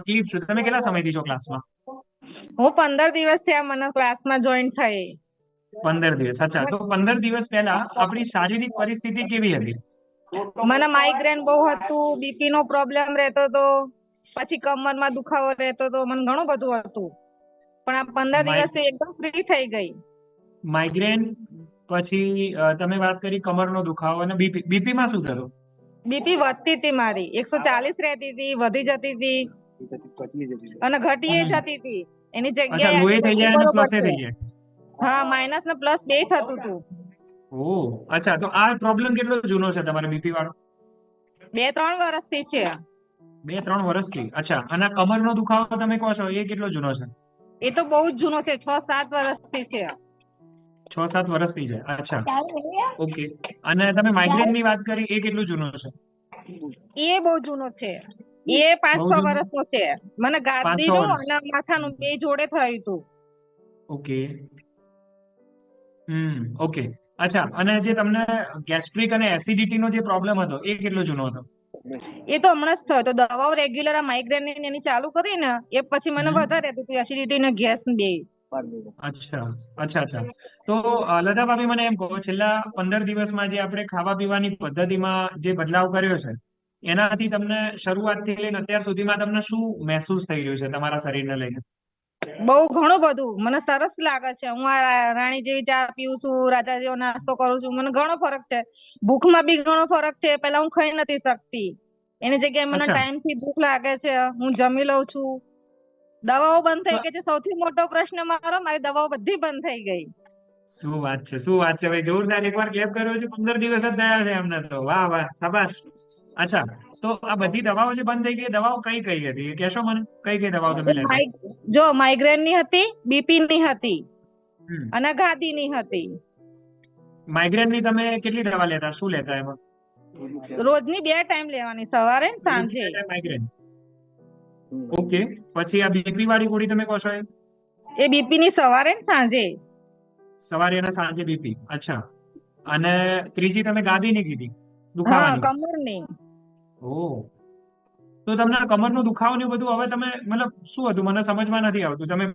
તકલીફ છું. તમે કેટલા સમયથી છો ક્લાસમાં? હું 15 દિવસ થયા મને ક્લાસમાં જોઈન થઈ. 15 દિવસ. અચ્છા, તો 15 દિવસ પહેલા આપણી શારીરિક પરિસ્થિતિ કેવી હતી? મને માઇગ્રેન બહુ હતું, બીપી નો પ્રોબ્લેમ રહેતો હતો, પછી કમરમાં દુખાવો રહેતો હતો, મને ઘણું બધું હતું. પણ આ 15 માઇ દિવસથી એકદમ ફ્રી થઈ ગઈ. માઇગ્રેન, પછી તમે વાત કરી કમરનો દુખાવો અને બીપી માં શું થયું? બીપી વધતી હતી મારી, 140 રહેતી હતી, વધી જતી હતી અને ઘટીએ હમ. જતી હતી. એની અચ્છા, જગ્યાએ આજે લોહી થઈ બધું જાય અને બરોબર પ્લસે છે. થઈ જાય. હા, માઇનસ ને પ્લસ બે થતું હતું. ઓહ, અચ્છા, તો આ પ્રોબ્લેમ કેટલો જૂનો છે તમારે બીપી વાળો? 2-3 વર્ષથી છે. 2-3 વર્ષથી. અચ્છા, અને આ કમરનો દુખાવો તમે કહો છો એ કેટલો જૂનો છે? એ તો બહુ જ જૂનો છે, 6-7 વર્ષથી છે. 6-7 વર્ષથી છે. અચ્છા, ઓકે. અને તમે માઇગ્રેન ની વાત કરી એ કેટલું જૂનું છે? એ બહુ જૂનો છે. એ પાંચ બહુ છ જૂનું. વર્ષનો છે. મને 5-6 ગાદીનું વર્ષ. અને માથાનું બે જોડે થયું હતું. ઓકે. ઓકે. અચ્છા, અને જે તમને ગેસ્ટ્રિક અને એસિડિટી નો જે પ્રોબ્લેમ હતો એ કેટલો જૂનો હતો? એ તો હમણાં જ થયો તો દવાઓ રેગ્યુલર માઇગ્રેન એની ચાલુ કરી ને એ પછી મને હમ વધારે હતું એસિડિટી ને ગેસ બે. અચ્છા, અચ્છા, અચ્છા. તો લતા ભાભી મને એમ કહો, છેલ્લા 15 દિવસમાં જે આપણે ખાવા પીવાની પદ્ધતિમાં જે બદલાવ કર્યો છે એનાથી તમને શરૂઆતથી લઈને અત્યાર સુધીમાં તમને શું મહેસૂસ થઈ રહ્યું છે તમારા શરીરને લઈને? બહુ ઘણું બધું મને સરસ લાગે છે. હું આ રાણી જેવી ચા પીવું છું, રાજા જેવો નાસ્તો કરું છું, મને ઘણો ફરક છે. ભૂખમાં બી ઘણો ફરક છે. પેલા હું ખાઈ નથી શકતી, એની જગ્યાએ મને અચ્છા, ટાઈમ થી ભૂખ લાગે છે, હું જમી લઉં છું. દવાઓ બંધ તો થઈ ગઈ છે. સૌથી મોટો પ્રશ્ન મારો, મારી દવાઓ બધી બંધ થઈ ગઈ. શું વાત છે, શું વાત છે ભાઈ! જોરદાર, એકવાર ક્લેપ કર્યો છે. 15 દિવસ જ થયા છે એમને તો. વાહ વાહ, શાબાશ. અચ્છા, તો આ બધી દવાઓ જે બંધ થઈ ગઈ, દવાઓ કઈ કઈ હતી એ કહેશો મને? કઈ કઈ દવાઓ તમે લેતા? જો માઇગ્રેન ની હતી, બીપી ની હતી હમ અને ગાદી ની હતી. માઇગ્રેન ની તમે કેટલી દવા લેતા, શું લેતા એમાં? રોજની 2 ટાઈમ લેવાની, સવારે ને રોજની સાંજે. 2 ટાઈમ માઇગ્રેન. ઓકે. પછી આ બીપી વાળી ગોળી તમે કહો છો એ? એ બીપી ની સવારે ને સાંજે. સવારે અને સાંજે બીપી. અચ્છા. અને ત્રીજી તમે ગાદીની કીધી, હા, દુખાવાની. કમરની. ઓહ. તો તમને આ કમરનો દુખાવો ને એવું બધું હવે તમે મતલબ શું હતું મને સમજમાં નથી આવતું. તમે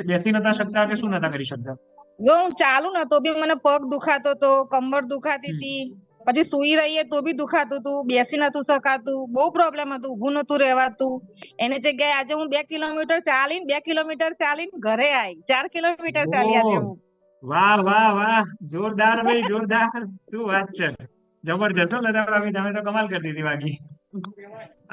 બેસી નતા શકતા કે શું નતા કરી શકતા? જો હું ચાલુ ને તો બી મને પગ દુખાતો હતો, કમર દુખાતી હમ. હતી. પછી સુઈ રહીએ તો બી દુખાતું હતું, બેસી નતું શકાતું, બહુ પ્રોબ્લેમ હતું, ઊભું નતું રહેવાતું. એની જગ્યાએ આજે હું 2 કિલોમીટર ચાલીને ઘરે આવી. 4 કિલોમીટર ચાલી આજે ઓહ, હું. વાહ વાહ વાહ, જોરદાર ભાઈ, જોરદાર. શું વાત છે! જબરજસ્ત હો લતા ભાભી, તમે તો કમાલ કરી દીધી બાકી.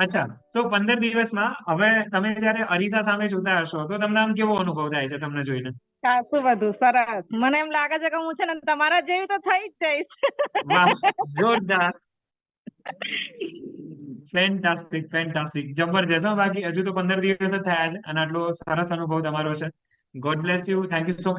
અચ્છા, તો 15 દિવસમાં હવે તમે જયારે અરીસા સામે જોતા હશો તો તમને આમ કેવો અનુભવ થાય છે તમને જોઈને? ખાસું બધું સરસ. મને એમ લાગે છે કે હું છે ને તમારા જેવી તો થઈ જ જઈશ. વાહ, જોરદાર. ફેન્ટાસ્ટિક, ફેન્ટાસ્ટિક, જબરજસ્ત હો. બાકી હજુ તો 15 દિવસ જ થયા છે અને આટલો સરસ અનુભવ તમારો છે. God bless you. Thank you so